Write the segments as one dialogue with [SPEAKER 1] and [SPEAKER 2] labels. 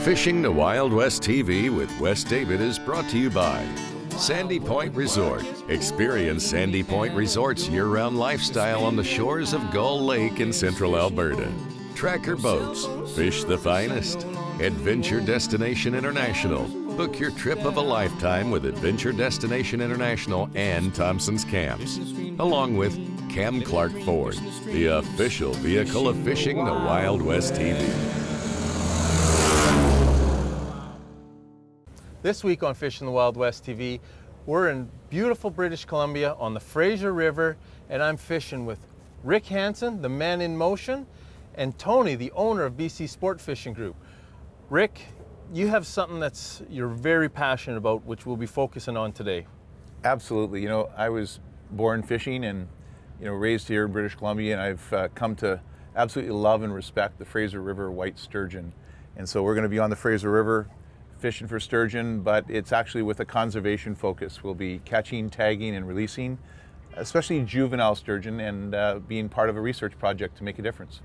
[SPEAKER 1] Fishing the Wild West TV with Wes David is brought to you by Sandy Point Resort. Experience Sandy Point Resort's year-round lifestyle on the shores of Gull Lake in central Alberta. Tracker Boats, fish the finest. Adventure Destination International. Book your trip of a lifetime with Adventure Destination International and Thompson's Camps. Along with Cam Clark Ford, the official vehicle of Fishing the Wild West TV.
[SPEAKER 2] This week on Fishing the Wild West TV, we're in beautiful British Columbia on the Fraser River, and I'm fishing with Rick Hansen, the man in motion, and Tony, the owner of BC Sport Fishing Group. Rick, you have something you're very passionate about, which we'll be focusing on today.
[SPEAKER 3] Absolutely. You know, I was born fishing and, raised here in British Columbia, and I've come to absolutely love and respect the Fraser River white sturgeon. And so we're going to be on the Fraser River fishing for sturgeon, but it's actually with a conservation focus. We'll be catching, tagging, and releasing, especially juvenile sturgeon, and being part of a research project to make a difference.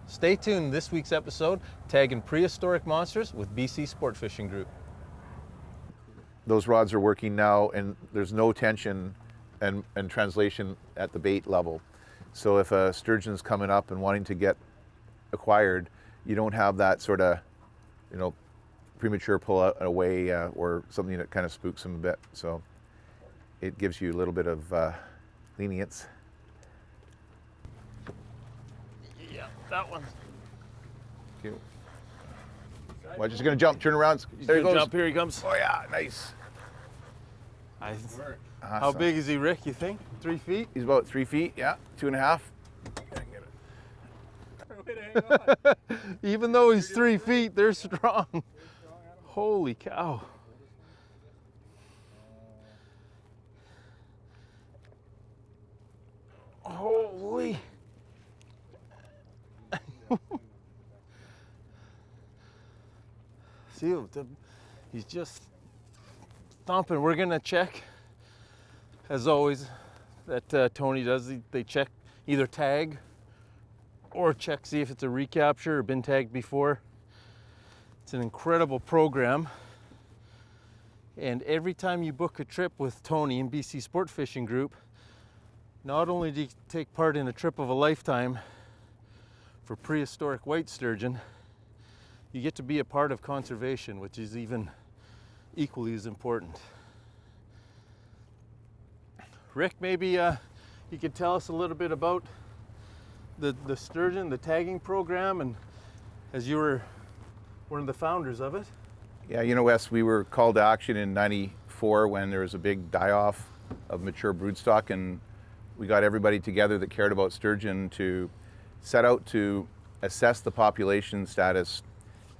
[SPEAKER 2] Stay tuned this week's episode, tagging prehistoric monsters with BC Sport Fishing Group.
[SPEAKER 3] Those rods are working now, and there's no tension and translation at the bait level. So if a sturgeon's coming up and wanting to get acquired, you don't have that sort of, premature pull out away or something that kind of spooks them a bit. So it gives you a little bit of lenience.
[SPEAKER 2] Yeah, that one.
[SPEAKER 3] Okay. Well, just gonna jump, turn around. There he goes.
[SPEAKER 2] Jump, here he comes.
[SPEAKER 3] Oh yeah, nice.
[SPEAKER 2] Awesome.
[SPEAKER 3] How
[SPEAKER 2] big is he, Rick, you think? 3 feet?
[SPEAKER 3] He's about 3 feet, yeah, 2.5.
[SPEAKER 2] Even though he's 3 feet, they're strong. Holy cow. Holy. See, he's just thumping. We're gonna check, as always, that Tony does. They check, either tag or check, see if it's a recapture or been tagged before. It's an incredible program. And every time you book a trip with Tony in BC Sport Fishing Group, not only do you take part in a trip of a lifetime for prehistoric white sturgeon, you get to be a part of conservation, which is even equally as important. Rick, maybe you could tell us a little bit about the sturgeon, the tagging program, and as you were one of the founders of it.
[SPEAKER 3] Yeah, Wes, we were called to action in '94 when there was a big die-off of mature broodstock, and we got everybody together that cared about sturgeon to set out to assess the population status.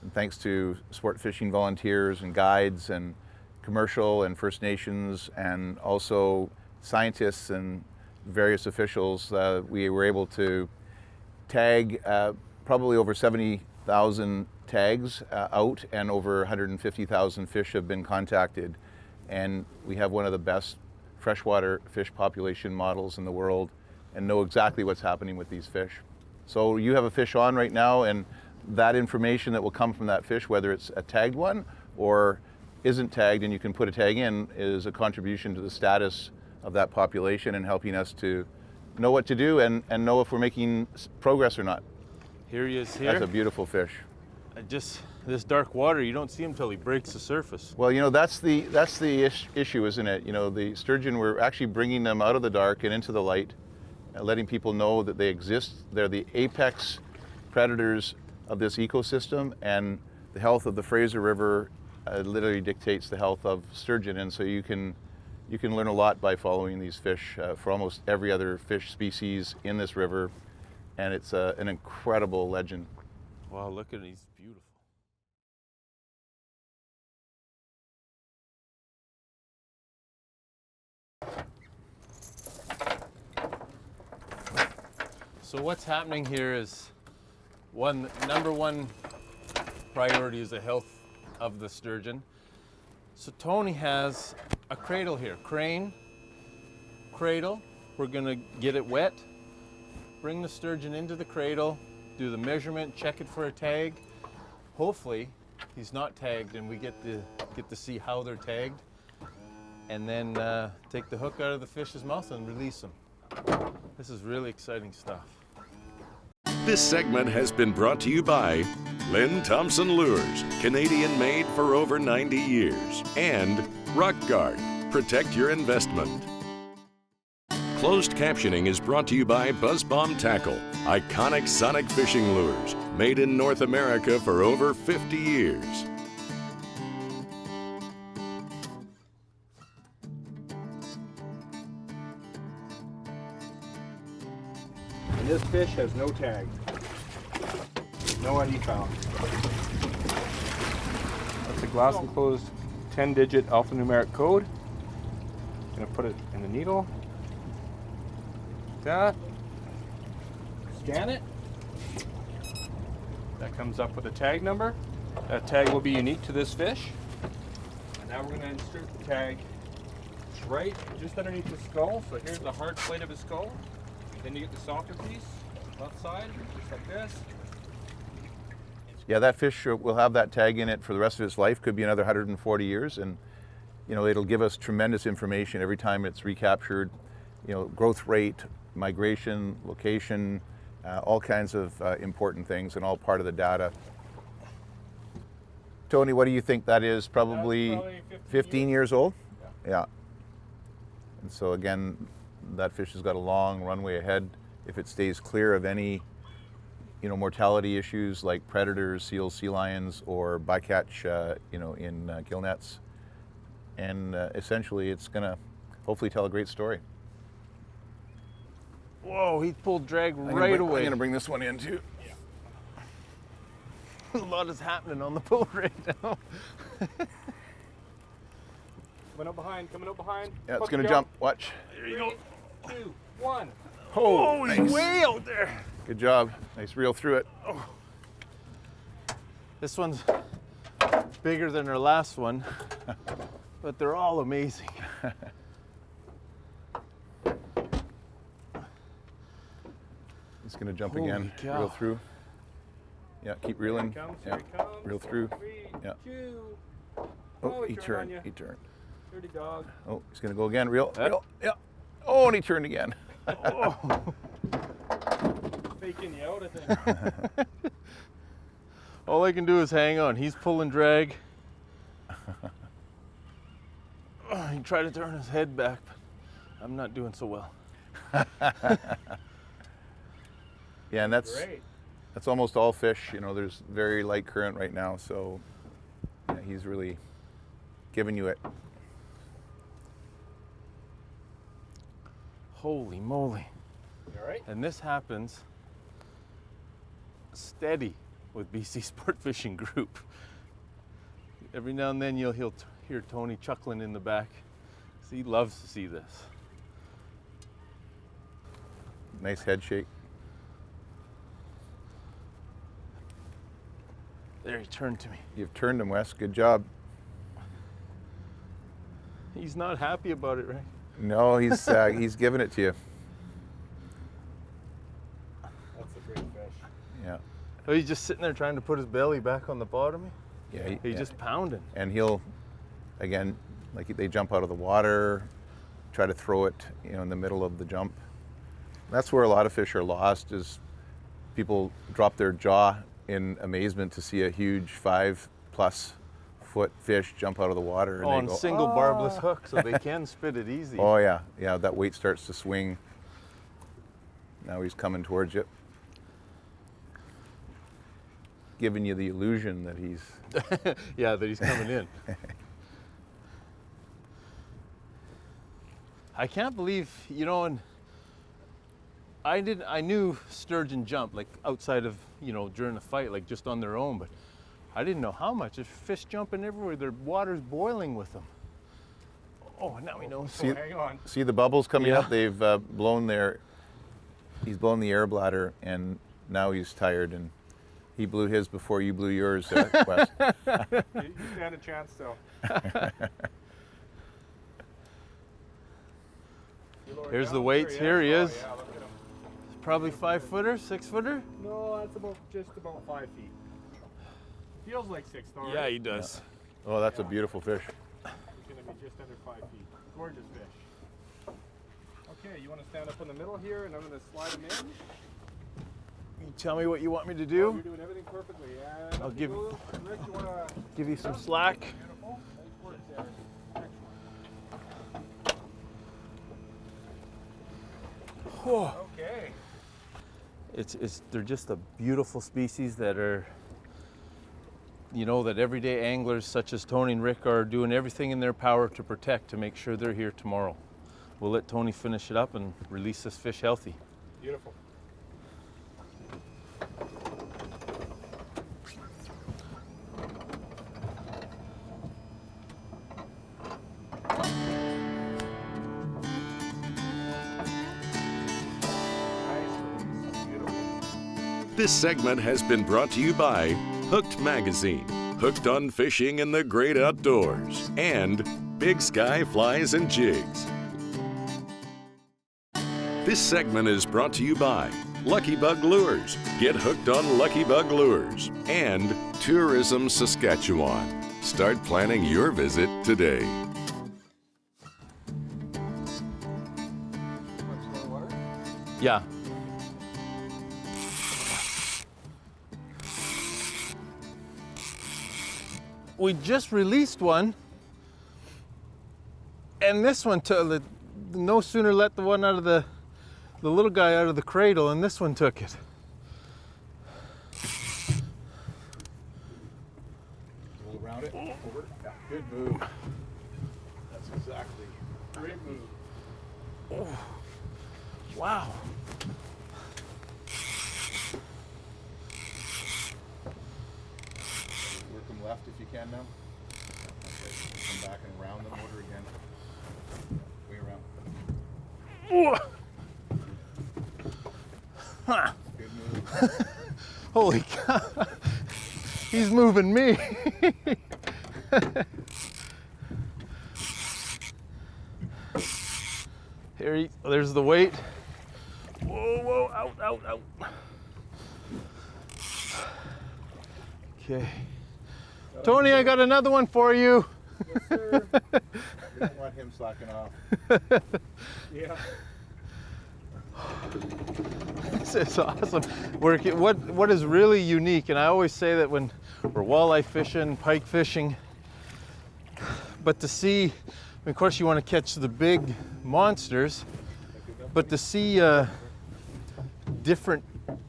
[SPEAKER 3] And thanks to sport fishing volunteers and guides and commercial and First Nations and also scientists and various officials, we were able to tag probably over 70,000 tags out, and over 150,000 fish have been contacted. And we have one of the best freshwater fish population models in the world and know exactly what's happening with these fish. So you have a fish on right now, and that information that will come from that fish, whether it's a tagged one or isn't tagged and you can put a tag in, is a contribution to the status of that population and helping us to know what to do and know if we're making progress or not.
[SPEAKER 2] Here he is here.
[SPEAKER 3] That's a beautiful fish.
[SPEAKER 2] This dark water, you don't see him till he breaks the surface.
[SPEAKER 3] Well, that's the issue, isn't it? The sturgeon, we're actually bringing them out of the dark and into the light, and letting people know that they exist. They're the apex predators of this ecosystem, and the health of the Fraser River literally dictates the health of sturgeon. And so you can learn a lot by following these fish for almost every other fish species in this river, and it's an incredible legend.
[SPEAKER 2] Wow, look at it, he's beautiful. So what's happening here is number one priority is the health of the sturgeon. So Tony has a cradle here, crane, cradle. We're gonna get it wet, bring the sturgeon into the cradle, do the measurement, check it for a tag. Hopefully, he's not tagged, and we get to see how they're tagged, and then take the hook out of the fish's mouth and release them. This is really exciting stuff.
[SPEAKER 1] This segment has been brought to you by Lynn Thompson Lures, Canadian made for over 90 years, and Rock Guard, protect your investment. Closed captioning is brought to you by Buzz Bomb Tackle, iconic sonic fishing lures, made in North America for over 50 years.
[SPEAKER 4] And this fish has no tag. No ID found. That's a glass enclosed 10-digit alphanumeric code. Gonna put it in the needle. That. Scan it. That comes up with a tag number. That tag will be unique to this fish. And now we're gonna insert the tag right just underneath the skull. So here's the hard plate of his skull. Then you get the softer piece, left side, just like this.
[SPEAKER 3] Yeah, that fish will have that tag in it for the rest of its life, could be another 140 years, and you know, it'll give us tremendous information every time it's recaptured. You know, growth rate, migration, location, all kinds of important things, and all part of the data. Tony, what do you think that is? Probably 15 years old? Yeah. And so again, that fish has got a long runway ahead if it stays clear of any, you know, mortality issues like predators, seals, sea lions, or bycatch, you know, in gill nets. And essentially, it's going to hopefully tell a great story.
[SPEAKER 2] Whoa, he pulled drag right away.
[SPEAKER 3] I'm going to bring this one in too.
[SPEAKER 2] A lot is happening on the boat right now.
[SPEAKER 4] Coming up behind.
[SPEAKER 3] Yeah, it's going to jump. Watch.
[SPEAKER 2] There you go.
[SPEAKER 4] 3, 2, 1.
[SPEAKER 2] Oh, he's
[SPEAKER 3] nice.
[SPEAKER 2] way out there.
[SPEAKER 3] Good job. Nice reel through it.
[SPEAKER 2] Oh. This one's bigger than our last one, but they're all amazing.
[SPEAKER 3] It's going to jump
[SPEAKER 2] Holy
[SPEAKER 3] again.
[SPEAKER 2] cow.
[SPEAKER 3] Reel through. Yeah, keep reeling.
[SPEAKER 4] Here
[SPEAKER 3] Yeah,
[SPEAKER 4] he comes.
[SPEAKER 3] reel through.
[SPEAKER 4] 3,
[SPEAKER 3] Yeah.
[SPEAKER 4] 2.
[SPEAKER 3] Oh, he
[SPEAKER 4] turned on
[SPEAKER 3] turned.
[SPEAKER 4] you.
[SPEAKER 3] He turned.
[SPEAKER 4] Dirty dog.
[SPEAKER 3] Oh, he's going to go again. Reel. Yeah. Oh, and he turned again.
[SPEAKER 2] Oh.
[SPEAKER 4] Faking you out, I think.
[SPEAKER 2] All I can do is hang on. He's pulling drag. Oh, he tried to turn his head back, but I'm not doing so well.
[SPEAKER 3] Yeah, and that's
[SPEAKER 4] Great.
[SPEAKER 3] almost all fish. You know, there's very light current right now, so yeah, he's really giving you it.
[SPEAKER 2] Holy moly.
[SPEAKER 4] You all right?
[SPEAKER 2] And this happens steady with BC Sport Fishing Group. Every now and then he'll hear Tony chuckling in the back. He loves to see this.
[SPEAKER 3] Nice head shake.
[SPEAKER 2] There, he turned to me.
[SPEAKER 3] You've turned him, Wes. Good job.
[SPEAKER 2] He's not happy about it, right?
[SPEAKER 3] No, he's giving it to you.
[SPEAKER 4] That's a great fish.
[SPEAKER 3] Yeah.
[SPEAKER 2] Oh, he's just sitting there trying to put his belly back on the bottom.
[SPEAKER 3] Yeah.
[SPEAKER 2] He's just pounding.
[SPEAKER 3] And he'll, again, like they jump out of the water, try to throw it, you know, in the middle of the jump. That's where a lot of fish are lost, is people drop their jaw in amazement to see a huge 5+ foot fish jump out of the water. And
[SPEAKER 2] On
[SPEAKER 3] they go,
[SPEAKER 2] single
[SPEAKER 3] "Ah."
[SPEAKER 2] barbless hook, so they can spit it easy.
[SPEAKER 3] Oh yeah, that weight starts to swing. Now he's coming towards you. Giving you the illusion that he's...
[SPEAKER 2] Yeah, that he's coming in. I can't believe, you know, and I knew sturgeon jump, like outside of, you know, during a fight, like just on their own, but I didn't know how much. There's fish jumping everywhere. Their water's boiling with them. Oh, now we know.
[SPEAKER 3] See,
[SPEAKER 4] hang on.
[SPEAKER 3] see the bubbles coming
[SPEAKER 2] Yeah.
[SPEAKER 3] up? They've he's blown the air bladder, and now he's tired, and he blew his before you blew yours, Wes.
[SPEAKER 4] You stand a chance, though.
[SPEAKER 2] Here's the weights. Here he is.
[SPEAKER 4] Yeah, look at him.
[SPEAKER 2] Probably 5 footer, 6 footer.
[SPEAKER 4] No, that's just about 5 feet. Feels like 6 though,
[SPEAKER 2] Yeah,
[SPEAKER 4] right?
[SPEAKER 2] he does.
[SPEAKER 3] Oh, that's a beautiful fish.
[SPEAKER 4] It's gonna be just under 5 feet. Gorgeous fish. Okay, you want to stand up in the middle here, and I'm gonna slide him in.
[SPEAKER 2] You tell me what you want me to
[SPEAKER 4] Oh,
[SPEAKER 2] do.
[SPEAKER 4] you're doing everything perfectly. And
[SPEAKER 2] I'll
[SPEAKER 4] up you
[SPEAKER 2] give-
[SPEAKER 4] go. Rick, you wanna?
[SPEAKER 2] Give you some slack.
[SPEAKER 4] Beautiful. Nice work there. Excellent.
[SPEAKER 2] Oh.
[SPEAKER 4] Okay.
[SPEAKER 2] They're just a beautiful species that are, you know, that everyday anglers such as Tony and Rick are doing everything in their power to protect, to make sure they're here tomorrow. We'll let Tony finish it up and release this fish healthy.
[SPEAKER 4] Beautiful.
[SPEAKER 1] This segment has been brought to you by Hooked Magazine, hooked on fishing in the great outdoors, and Big Sky Flies and Jigs. This segment is brought to you by Lucky Bug Lures. Get hooked on Lucky Bug Lures. And Tourism Saskatchewan. Start planning your visit today.
[SPEAKER 2] Yeah. We just released one, and this one no sooner let the one out of the little guy out of the cradle, and this one took it.
[SPEAKER 3] Roll around it. Over. Yeah, good move. That's exactly.
[SPEAKER 4] Great move.
[SPEAKER 2] Oh, wow.
[SPEAKER 3] Work them left if you can now. Okay. Come back and round the motor again. Way around.
[SPEAKER 2] Huh.
[SPEAKER 3] Good move.
[SPEAKER 2] Holy cow. He's moving me. There's the weight. Whoa, whoa, out, out, out. Okay. Tony, I got another one for you.
[SPEAKER 3] Yes, sir. We don't want him slacking off.
[SPEAKER 4] Yeah.
[SPEAKER 2] This is awesome. What is really unique, and I always say that when we're walleye fishing, pike fishing, but to see, of course you want to catch the big monsters, but to see different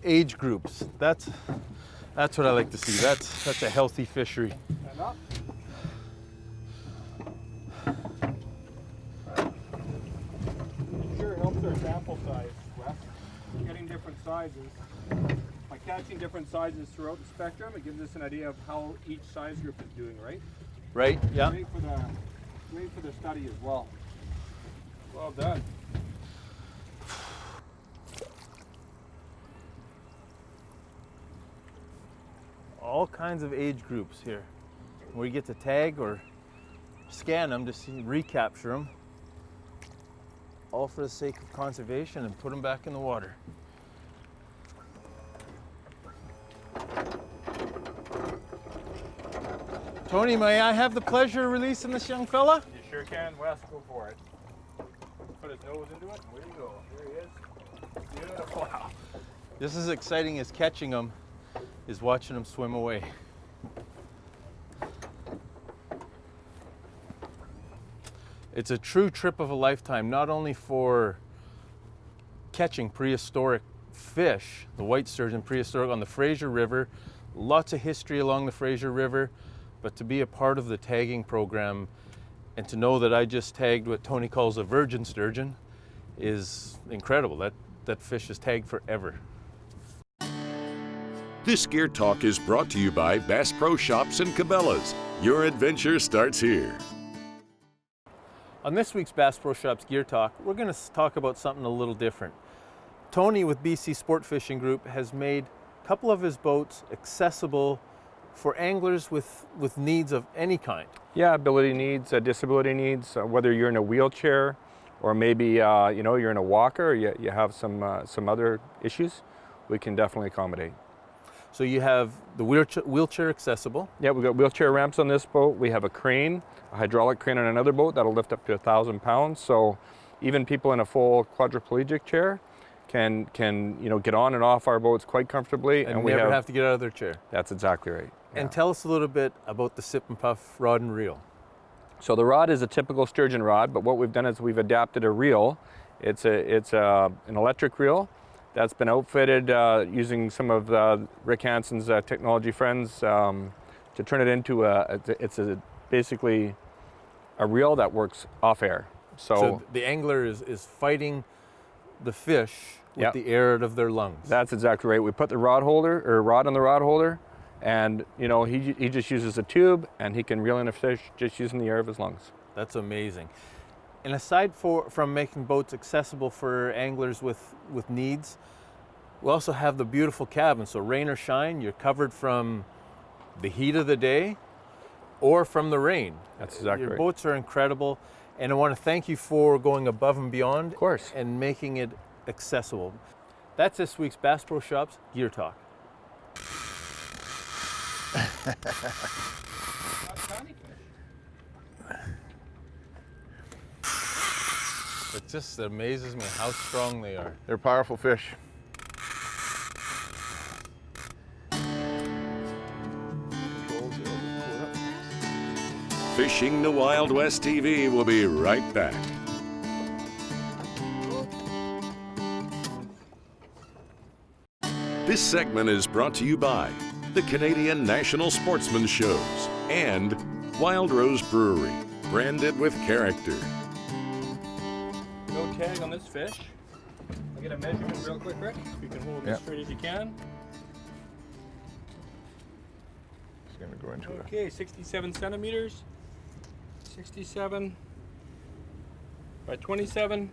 [SPEAKER 2] age groups, that's what I like to see. That's a healthy fishery.
[SPEAKER 4] And up. Sure helps our sample size, Wes. Getting different sizes. By catching different sizes throughout the spectrum, it gives us an idea of how each size group is doing, right?
[SPEAKER 2] Right? Yeah.
[SPEAKER 4] Great for the study as well. Well done.
[SPEAKER 2] All kinds of age groups here. We get to tag or scan them to see, recapture them, all for the sake of conservation, and put them back in the water. Tony, may I have the pleasure of releasing this young fella?
[SPEAKER 4] You sure can, Wes. Go for it. Put his nose into it. Where do you go? Here he is. Beautiful. Wow.
[SPEAKER 2] Just as exciting as catching them is watching them swim away. It's a true trip of a lifetime, not only for catching prehistoric fish, the white sturgeon prehistoric on the Fraser River, lots of history along the Fraser River, but to be a part of the tagging program and to know that I just tagged what Tony calls a virgin sturgeon is incredible. That fish is tagged forever.
[SPEAKER 1] This Gear Talk is brought to you by Bass Pro Shops and Cabela's. Your adventure starts here.
[SPEAKER 2] On this week's Bass Pro Shops Gear Talk, we're going to talk about something a little different. Tony with BC Sport Fishing Group has made a couple of his boats accessible for anglers with needs of any kind.
[SPEAKER 4] Yeah, ability needs, disability needs, whether you're in a wheelchair or maybe you're in a walker or you have some other issues, we can definitely accommodate.
[SPEAKER 2] So you have the wheelchair accessible.
[SPEAKER 4] Yeah, we've got wheelchair ramps on this boat. We have a crane, a hydraulic crane on another boat that'll lift up to 1,000 pounds. So even people in a full quadriplegic chair can get on and off our boats quite comfortably.
[SPEAKER 2] And we never have to get out of their chair.
[SPEAKER 4] That's exactly right.
[SPEAKER 2] And
[SPEAKER 4] Yeah.
[SPEAKER 2] tell us a little bit about the Sip and Puff rod and reel.
[SPEAKER 4] So the rod is a typical sturgeon rod, but what we've done is we've adapted a reel. It's an electric reel that's been outfitted using some of Rick Hansen's technology friends to turn it into basically a reel that works off air.
[SPEAKER 2] So the angler is fighting the fish with
[SPEAKER 4] Yep.
[SPEAKER 2] the air out of their lungs.
[SPEAKER 4] That's exactly right. We put the rod on the rod holder, and he just uses a tube, and he can reel in a fish just using the air of his lungs.
[SPEAKER 2] That's amazing. And aside from making boats accessible for anglers with needs, we also have the beautiful cabin. So rain or shine, you're covered from the heat of the day or from the rain.
[SPEAKER 4] That's exactly
[SPEAKER 2] Your
[SPEAKER 4] right.
[SPEAKER 2] boats are incredible. And I want to thank you for going above and beyond.
[SPEAKER 4] Of course.
[SPEAKER 2] And making it accessible. That's this week's Bass Pro Shops Gear Talk. It just amazes me how strong they are.
[SPEAKER 3] They're powerful fish.
[SPEAKER 1] Fishing the Wild West TV will be right back. This segment is brought to you by the Canadian National Sportsman Shows and Wild Rose Brewery, branded with character.
[SPEAKER 4] No tag on this fish. I'll get a measurement real quick, Rick. If you can hold it as
[SPEAKER 3] Yep.
[SPEAKER 4] straight as you can.
[SPEAKER 3] It's going to go into it.
[SPEAKER 4] Okay, 67 centimeters. 67 by 27.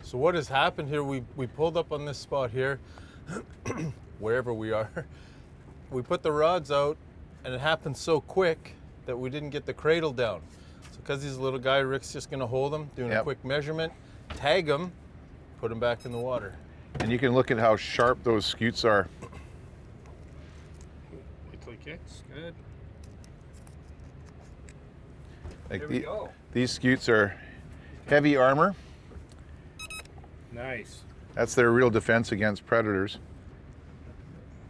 [SPEAKER 2] So what has happened here, we pulled up on this spot here, wherever we are. We put the rods out and it happened so quick that we didn't get the cradle down. So because he's a little guy, Rick's just gonna hold him, doing a
[SPEAKER 3] Yep.
[SPEAKER 2] quick measurement, tag him, put him back in the water.
[SPEAKER 3] And you can look at how sharp those scutes are.
[SPEAKER 4] Wait till he kicks. Good.
[SPEAKER 3] Like
[SPEAKER 4] There we go.
[SPEAKER 3] These scutes are heavy armor.
[SPEAKER 4] Nice.
[SPEAKER 3] That's their real defense against predators.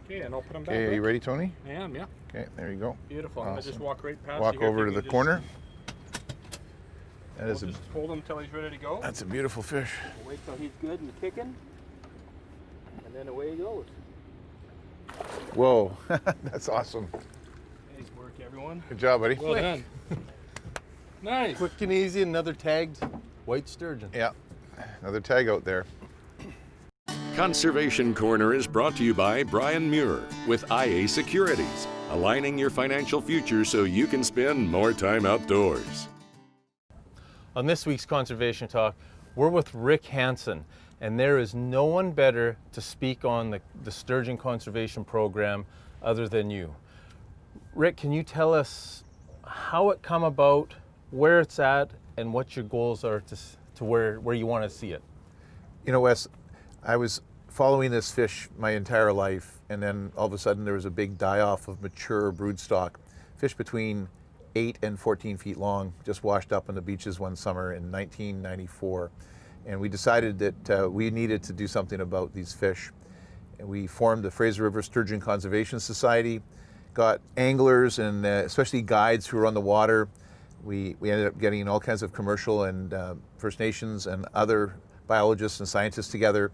[SPEAKER 4] Okay, and I'll put him back.
[SPEAKER 3] Okay, are you
[SPEAKER 4] Rick.
[SPEAKER 3] ready, Tony?
[SPEAKER 4] I am, yeah.
[SPEAKER 3] Okay, there you go.
[SPEAKER 4] Beautiful. I'm gonna just
[SPEAKER 3] Awesome.
[SPEAKER 4] walk right past
[SPEAKER 3] Walk
[SPEAKER 4] you here.
[SPEAKER 3] over
[SPEAKER 4] If
[SPEAKER 3] to
[SPEAKER 4] you
[SPEAKER 3] the
[SPEAKER 4] can
[SPEAKER 3] corner. That
[SPEAKER 4] Just,
[SPEAKER 3] is a,
[SPEAKER 4] we'll just hold him until he's ready to go.
[SPEAKER 3] that's a beautiful fish.
[SPEAKER 4] We'll wait till he's good and kicking, and then away he goes.
[SPEAKER 3] Whoa, that's awesome.
[SPEAKER 4] Nice work, everyone.
[SPEAKER 3] Good job, buddy.
[SPEAKER 4] Well done. Nice.
[SPEAKER 2] Quick and easy, another tagged white sturgeon.
[SPEAKER 3] Yeah, another tag out there.
[SPEAKER 1] Conservation Corner is brought to you by Brian Muir with IA Securities, aligning your financial future so you can spend more time outdoors.
[SPEAKER 2] On this week's Conservation Talk, we're with Rick Hansen, and there is no one better to speak on the Sturgeon Conservation Program other than you. Rick, can you tell us how it come about, where it's at, and what your goals are to where you want to see it?
[SPEAKER 3] You know, Wes, I was following this fish my entire life, and then all of a sudden there was a big die-off of mature broodstock. Fish between 8 and 14 feet long just washed up on the beaches one summer in 1994. And we decided that we needed to do something about these fish. And we formed the Fraser River Sturgeon Conservation Society, got anglers and especially guides who were on the water. We ended up getting all kinds of commercial and First Nations and other biologists and scientists together.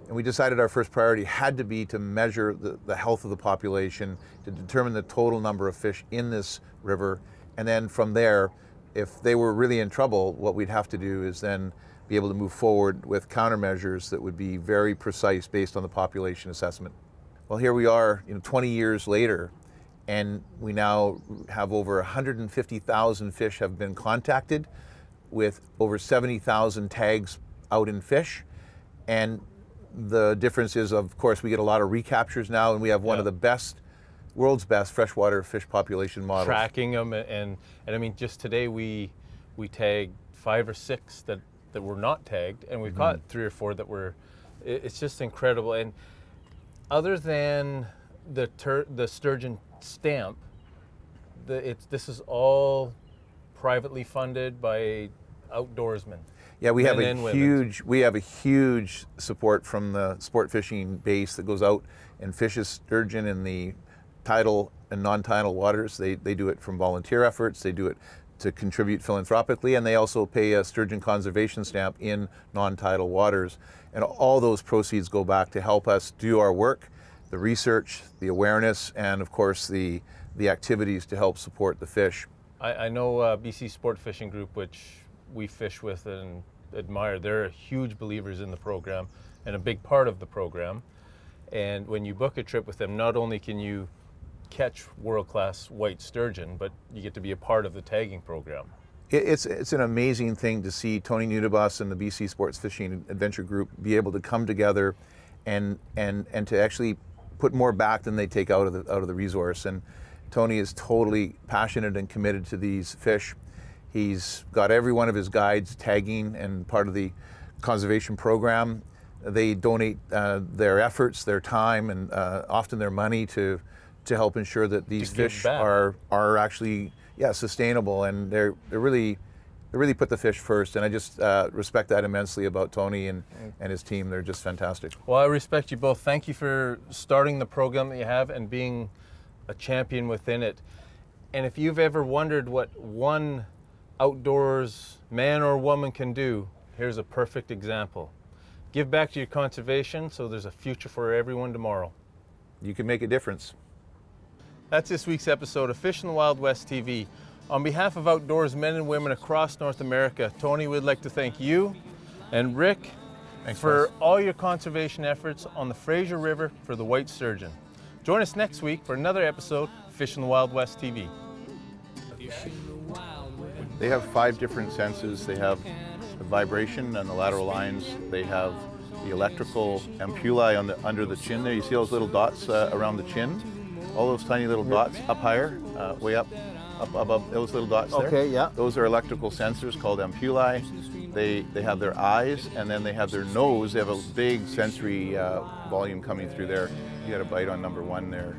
[SPEAKER 3] And we decided our first priority had to be to measure the health of the population, to determine the total number of fish in this river. And then from there, if they were really in trouble, what we'd have to do is then be able to move forward with countermeasures that would be very precise based on the population assessment. Well, here we are, 20 years later, and we now have over 150,000 fish have been contacted with over 70,000 tags out in fish. And the difference is, of course, we get a lot of recaptures now, and we have one of the best, world's best freshwater fish population models.
[SPEAKER 2] Tracking them, and I mean, just today we tagged 5 or 6 that were not tagged, and we've caught 3 or 4 that were. It's just incredible. And other than the sturgeon stamp, this is all privately funded by outdoorsmen.
[SPEAKER 3] Yeah, we have
[SPEAKER 2] men and women.
[SPEAKER 3] we have a huge support from the sport fishing base that goes out and fishes sturgeon in the tidal and non-tidal waters. They do it from volunteer efforts. They do it to contribute philanthropically, and they also pay a sturgeon conservation stamp in non-tidal waters. And all those proceeds go back to help us do our work, the research, the awareness, and of course the activities to help support the fish.
[SPEAKER 2] I know BC Sport Fishing Group, which we fish with and admire. They're huge believers in the program and a big part of the program. And when you book a trip with them, not only can you catch world-class white sturgeon, but you get to be a part of the tagging program.
[SPEAKER 3] It's an amazing thing to see Tony Nudibus and the BC Sports Fishing Adventure Group be able to come together and to actually put more back than they take out of the resource. And Tony is totally passionate and committed to these fish. He's got every one of his guides tagging and part of the conservation program. They donate their efforts, their time, and often their money to help ensure that these fish are actually sustainable, and they really put the fish first. And I just respect that immensely about Tony and his team. They're just fantastic.
[SPEAKER 2] Well, I respect you both. Thank you for starting the program that you have and being a champion within it. And if you've ever wondered what one outdoors man or woman can do, here's a perfect example. Give back to your conservation so there's a future for everyone tomorrow.
[SPEAKER 3] You can make a difference.
[SPEAKER 2] That's this week's episode of Fish in the Wild West TV. On behalf of outdoors men and women across North America, Tony would like to thank you and Rick for all your conservation efforts on the Fraser River for the white sturgeon. Join us next week for another episode of Fish in the Wild West TV.
[SPEAKER 3] They have 5 different senses. They have the vibration and the lateral lines. They have the electrical ampullae under the chin there. You see those little dots around the chin? All those tiny little dots up higher, way up above those little dots there.
[SPEAKER 2] Okay, yeah.
[SPEAKER 3] Those are electrical sensors called ampullae. They have their eyes, and then they have their nose. They have a big sensory volume coming through there. You got a bite on number 1 there.